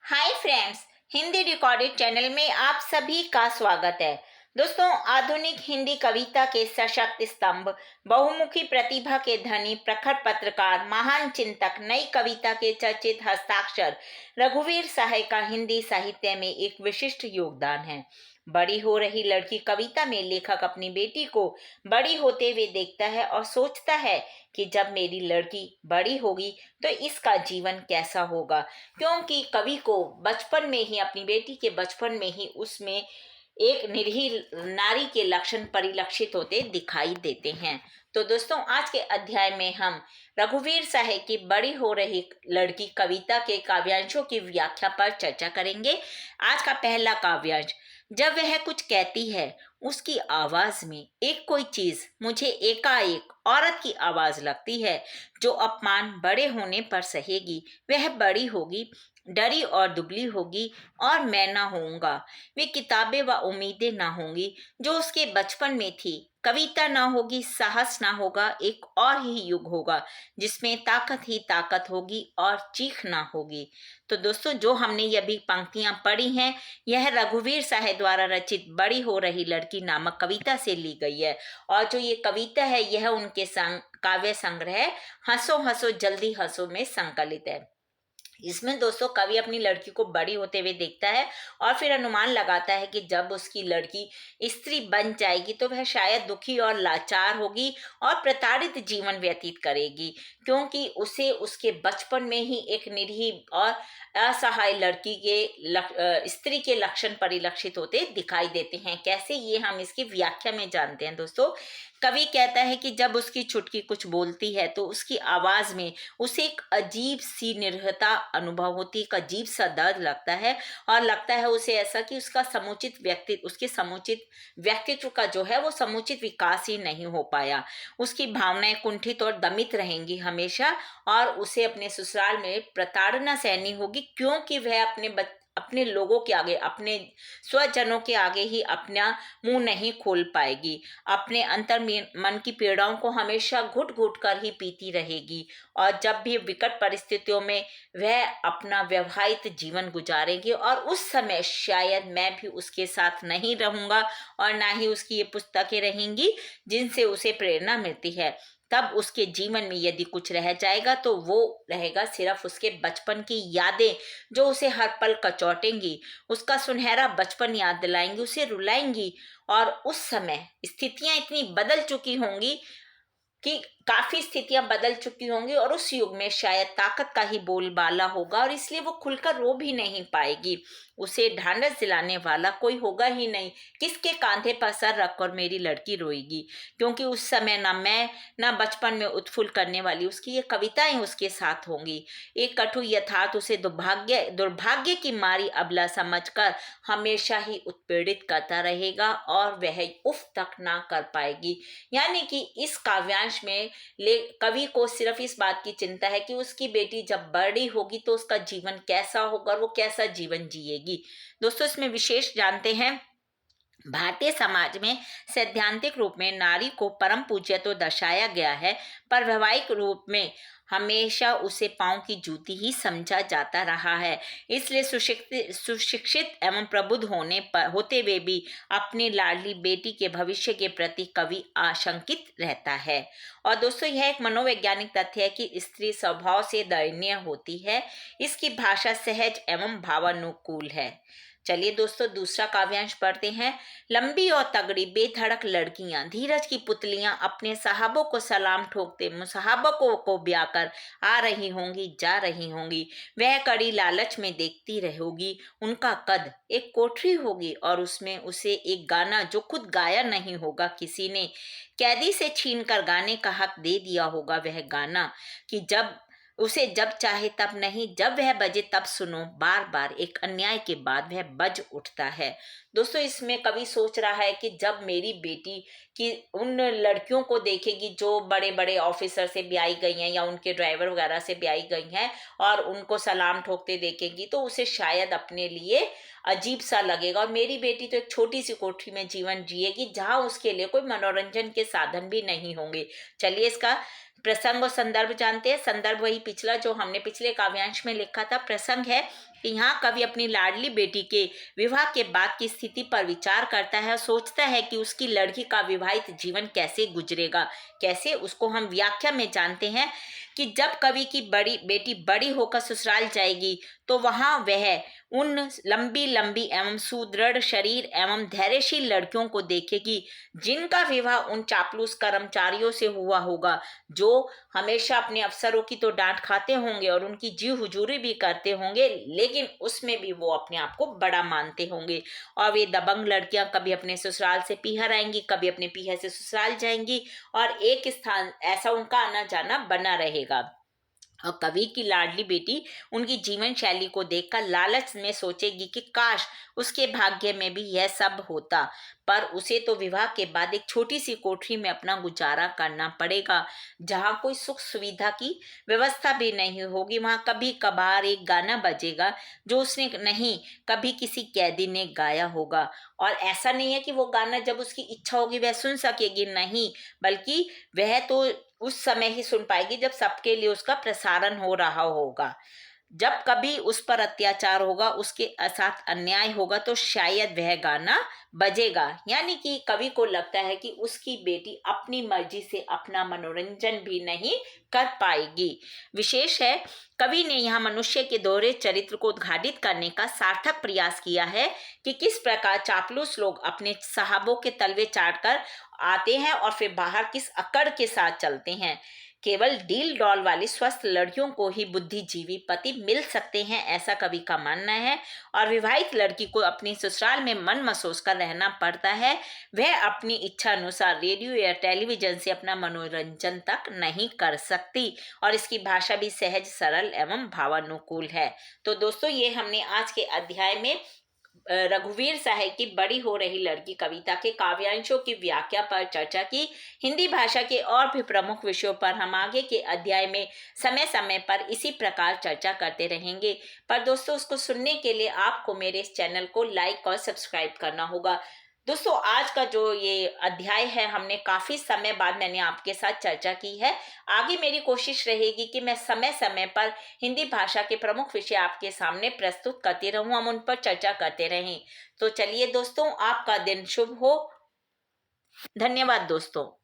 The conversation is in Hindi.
Hi friends, Hindi recorded channel में आप सभी का स्वागत है। दोस्तों, आधुनिक हिंदी कविता के सशक्त स्तंभ, बहुमुखी प्रतिभा के धनी, प्रखर पत्रकार, महान चिंतक, नई कविता के चर्चित हस्ताक्षर रघुवीर सहाय का हिंदी साहित्य में एक विशिष्ट योगदान है। बड़ी हो रही लड़की कविता में लेखक अपनी बेटी को बड़ी होते हुए देखता है और सोचता है कि जब मेरी लड़की बड़ी होगी तो इसका जीवन कैसा होगा, क्योंकि कवि को बचपन में ही, अपनी बेटी के बचपन में ही उसमें एक निरीह नारी के लक्षण परिलक्षित होते दिखाई देते हैं। तो दोस्तों, आज के अध्याय में हम रघुवीर सहाय की बड़ी हो रही लड़की कविता के काव्यांशों की व्याख्या पर चर्चा करेंगे। आज का पहला काव्यांश। जब वह कुछ कहती है, उसकी आवाज में एक कोई चीज मुझे एकाएक औरत की आवाज लगती है, जो अपमान बड़े होने पर सहेगी। वह बड़ी होगी, डरी और दुबली होगी, और मैं ना होऊंगा। वे किताबें व उम्मीदें ना होंगी जो उसके बचपन में थी। कविता ना होगी, साहस ना होगा, एक और ही युग होगा जिसमें ताकत ही ताकत होगी और चीख ना होगी। तो दोस्तों, जो हमने ये अभी पंक्तियां पढ़ी हैं, यह रघुवीर सहाय द्वारा रचित बड़ी हो रही लड़की नामक कविता से ली गई है। और जो ये कविता है, यह उनके काव्य संग्रह हंसो हंसो जल्दी हंसो में संकलित है। इसमें दोस्तों कवि अपनी लड़की को बड़ी होते हुए देखता है और फिर अनुमान लगाता है कि जब उसकी लड़की स्त्री बन जाएगी तो वह शायद दुखी और लाचार होगी और प्रताड़ित जीवन व्यतीत करेगी, क्योंकि उसे उसके बचपन में ही एक निरीह और असहाय लड़की के स्त्री के लक्षण परिलक्षित होते दिखाई देते हैं। कैसे, ये हम इसकी व्याख्या में जानते हैं। दोस्तों, कवि कहता है कि जब उसकी छुटकी कुछ बोलती है तो उसकी आवाज में उसे एक अजीब सी निरहता अनुभव होती है, एक अजीब सा दर्द लगता है, और लगता है उसे ऐसा कि उसके समुचित व्यक्तित्व का जो है वो समुचित विकास ही नहीं हो पाया। उसकी भावनाएं कुंठित और दमित रहेंगी हमेशा, और उसे अपने ससुराल में प्रताड़ना सहनी होगी, क्योंकि वह अपने लोगों के आगे, अपने स्वजनों के आगे ही अपना मुंह नहीं खोल पाएगी। अपने अंतर में मन की पीड़ाओं को हमेशा घुट घुट कर ही पीती रहेगी, और जब भी विकट परिस्थितियों में वह अपना वैवाहिक जीवन गुजारेगी, और उस समय शायद मैं भी उसके साथ नहीं रहूंगा और ना ही उसकी ये पुस्तकें रहेंगी जिनसे उसे प्रेरणा मिलती है। तब उसके जीवन में यदि कुछ रह जाएगा तो वो रहेगा सिर्फ उसके बचपन की यादें, जो उसे हर पल कचौटेंगी, उसका सुनहरा बचपन याद दिलाएंगी, उसे रुलाएंगी। और उस समय स्थितियां इतनी बदल चुकी होंगी कि काफी स्थितियां बदल चुकी होंगी, और उस युग में शायद ताकत का ही बोलबाला होगा, और इसलिए वो खुलकर रो भी नहीं पाएगी। उसे ढांढस दिलाने वाला कोई होगा ही नहीं। किसके कांधे पर सर रखकर मेरी लड़की रोएगी, क्योंकि उस समय ना मैं, ना बचपन में उत्फुल्ल करने वाली उसकी ये कविताएं उसके साथ होंगी। एक कटु यथार्थ उसे दुर्भाग्य की मारी अबला समझकर हमेशा ही उत्पीड़ित करता रहेगा, और वह उफ तक ना कर पाएगी। यानी कि इस काव्यांश में कवि को सिर्फ इस बात की चिंता है कि उसकी बेटी जब बड़ी होगी तो उसका जीवन कैसा होगा, वो कैसा जीवन जिएगी। दोस्तों, इसमें विशेष जानते हैं, भारतीय समाज में सैद्धांतिक रूप में नारी को परम पूज्य तो दर्शाया गया है, पर वैवाहिक रूप में हमेशा उसे पांव की जूती ही समझा जाता रहा है। इसलिए सुशिक्षित एवं प्रबुद्ध होते हुए भी अपनी लाडली बेटी के भविष्य के प्रति कवि आशंकित रहता है। और दोस्तों, यह एक मनोवैज्ञानिक तथ्य है कि स्त्री स्वभाव से दयनीय होती है। इसकी भाषा सहज एवं भावानुकूल है। चलिए दोस्तों, दूसरा काव्यांश पढ़ते हैं। लंबी और तगड़ी बेधड़क लड़कियां, धीरज की पुतलियां अपने साहबों को सलाम ठोकते मुसाहबों को ब्याकर आ रही होंगी, जा रही होंगी। वह कड़ी लालच में देखती रहोगी। उनका कद एक कोठरी होगी, और उसमें उसे एक गाना जो खुद गाया नहीं होगा, किसी ने कैदी से छीन कर गाने का हक दे दिया होगा। वह गाना कि जब चाहे तब नहीं, जब वह बजे तब सुनो, बार बार एक अन्याय के बाद वह बज उठता है। दोस्तों, इसमें कवि सोच रहा है कि जब मेरी बेटी की उन लड़कियों को देखेगी जो बड़े बड़े ऑफिसर से ब्याही गई हैं या उनके ड्राइवर वगैरह से ब्याही गई हैं, और उनको सलाम ठोकते देखेगी, तो उसे शायद अपने लिए अजीब सा लगेगा, और मेरी बेटी तो एक छोटी सी कोठरी में जीवन जिएगी जहां उसके लिए कोई मनोरंजन के साधन भी नहीं होंगे। चलिए इसका प्रसंग और संदर्भ जानते हैं। संदर्भ वही पिछला जो हमने पिछले काव्यांश में लिखा था। प्रसंग है, कि यहाँ कवि अपनी लाडली बेटी के विवाह के बाद की स्थिति पर विचार करता है और सोचता है कि उसकी लड़की का विवाहित जीवन कैसे गुजरेगा। कैसे, उसको हम व्याख्या में जानते हैं कि जब कवि की बड़ी बेटी बड़ी होकर ससुराल जाएगी तो वहां वह उन लंबी लंबी एवं सुदृढ़ शरीर एवं धैर्यशील लड़कियों को देखेगी जिनका विवाह उन चापलूस कर्मचारियों से हुआ होगा, जो हमेशा अपने अफसरों की तो डांट खाते होंगे और उनकी जी हुजूरी भी करते होंगे, लेकिन उसमें भी वो अपने आप को बड़ा मानते होंगे। और वे दबंग लड़कियां कभी अपने ससुराल से पीहर आएंगी, कभी अपने पीहर से ससुराल जाएंगी और एक स्थान ऐसा उनका आना जाना बना रहेगा। और कवि की लाडली बेटी उनकी जीवन शैली को देखकर लालच में सोचेगी कि काश उसके भाग्य में भी यह सब होता, पर उसे तो विवाह के बाद एक छोटी सी कोठरी में अपना गुजारा करना पड़ेगा, जहाँ कोई सुख सुविधा की व्यवस्था भी नहीं होगी। वहाँ कभी कभार एक गाना बजेगा जो उसने नहीं, कभी किसी कैदी ने गाया होगा। और ऐसा नहीं है कि वो गाना जब उसकी इच्छा होगी वह सुन सकेगी, नहीं, बल्कि वह तो उस समय ही सुन पाएगी जब सबके लिए उसका प्रसारण हो रहा होगा। जब कभी उस पर अत्याचार होगा, उसके साथ अन्याय होगा, तो शायद वह गाना बजेगा। यानी कि कवि को लगता है कि उसकी बेटी अपनी मर्जी से अपना मनोरंजन भी नहीं कर पाएगी। विशेष है, कवि ने यहाँ मनुष्य के दोहरे चरित्र को उद्घाटित करने का सार्थक प्रयास किया है कि किस प्रकार चापलूस लोग अपने साहबों के तलवे चाट कर आते हैं और फिर बाहर किस अकड़ के साथ चलते हैं। केवल डील डॉल वाली स्वस्थ लड़कियों को ही बुद्धिजीवी पति मिल सकते हैं, ऐसा कवि का मानना है। और विवाहित लड़की को अपनी ससुराल में मन महसूस कर रहना पड़ता है। वह अपनी इच्छा अनुसार रेडियो या टेलीविजन से अपना मनोरंजन तक नहीं कर सकती और इसकी भाषा भी सहज, सरल एवं भावानुकूल है। तो दोस्तों, ये हमने आज के अध्याय में रघुवीर साहब की बड़ी हो रही लड़की कविता के काव्यांशों की व्याख्या पर चर्चा की। हिंदी भाषा के और भी प्रमुख विषयों पर हम आगे के अध्याय में समय समय पर इसी प्रकार चर्चा करते रहेंगे। पर दोस्तों, उसको सुनने के लिए आपको मेरे इस चैनल को लाइक और सब्सक्राइब करना होगा। दोस्तों, आज का जो ये अध्याय है, हमने काफी समय बाद मैंने आपके साथ चर्चा की है। आगे मेरी कोशिश रहेगी कि मैं समय समय पर हिंदी भाषा के प्रमुख विषय आपके सामने प्रस्तुत करती रहूं, हम उन पर चर्चा करते रहें। तो चलिए दोस्तों, आपका दिन शुभ हो। धन्यवाद दोस्तों।